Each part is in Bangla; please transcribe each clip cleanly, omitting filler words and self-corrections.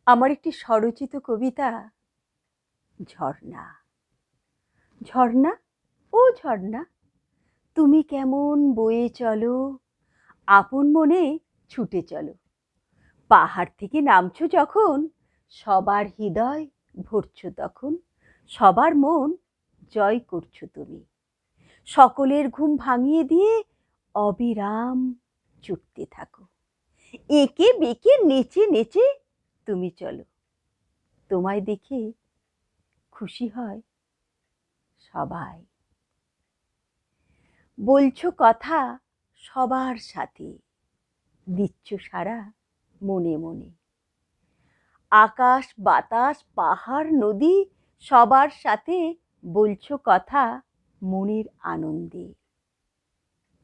আমার একটি স্বরচিত কবিতা, ঝর্ণা। ঝর্ণা, ও ঝর্ণা, তুমি কেমন বয়ে চলো, আপন মনে ছুটে চলো। পাহাড় থেকে নামছো যখন, সবার হৃদয় ভরছো তখন, সবার মন জয় করছো তুমি। সকলের ঘুম ভাঙিয়ে দিয়ে অবিরাম ছুটতে থাকো। এঁকে বেঁকে নেচে নেচে তুমি চলো। তোমায় দেখে খুশি হয় সবাই। বলছো কথা সবার সাথে, দিচ্ছ সারা মনে মনে। আকাশ বাতাস পাহাড় নদী সবার সাথে বলছো কথা মনের আনন্দে,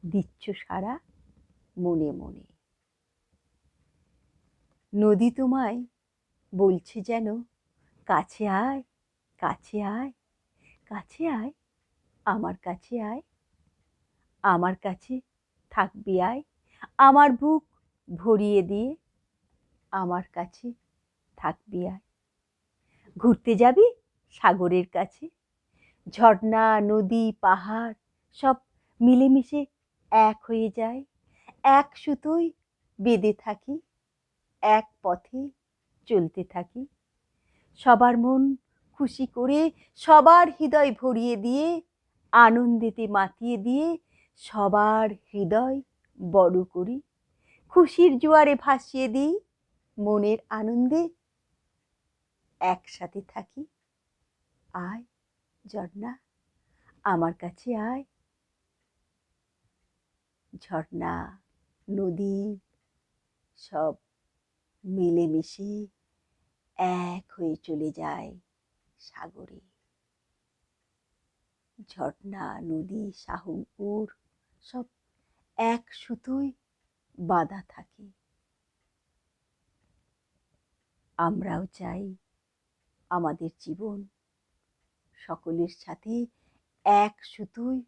দিচ্ছ সারা মনে মনে। নদী তোমায় বলছে যেন, কাছে আয়, কাছে আয়, কাছে আয়, আমার কাছে আয়, আমার কাছে থাকবি আয়, আমার বুক ভরিয়ে দিয়ে আমার কাছে থাকবি আয়। ঘুরতে যাবি সাগরের কাছে, ঝর্ণা নদী পাহাড় সব মিলেমিশে এক হয়ে যায়। এক সুতোয় বেঁধে থাকি, এক পথে চলতে থাকি। সবার মন খুশি করে, সবার হৃদয় ভরিয়ে দিয়ে, আনন্দেতে মাতিয়ে দিয়ে, সবার হৃদয় বড় করি। খুশির জোয়ারে ভাসিয়ে দিই, মনের আনন্দে একসাথে থাকি। আয় ঝর্ণা, আমার কাছে আয়। ঝর্ণা নদী সব মিলেমিশে এক হয়ে চলে যায় সাগরে। ঝর্ণা নদী শাহপুর সব এক সুতোয় বাঁধা থাকে। আমরাও চাই আমাদের জীবন সকলের সাথে এক সুতোয়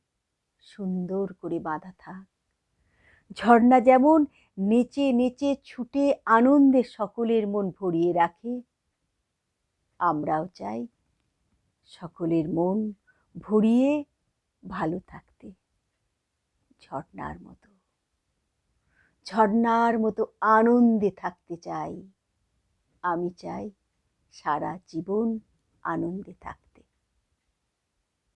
সুন্দর করে বাঁধা থাক। ঝর্ণা যেমন নেচে নেচে ছুটে আনন্দে সকলের মন ভরিয়ে রাখে, আমরাও চাই সকলের মন ভরিয়ে ভালো থাকতে। ঝর্ণার মতো, ঝর্ণার মতো আনন্দে থাকতে চাই। আমি চাই সারা জীবন আনন্দে থাকতে।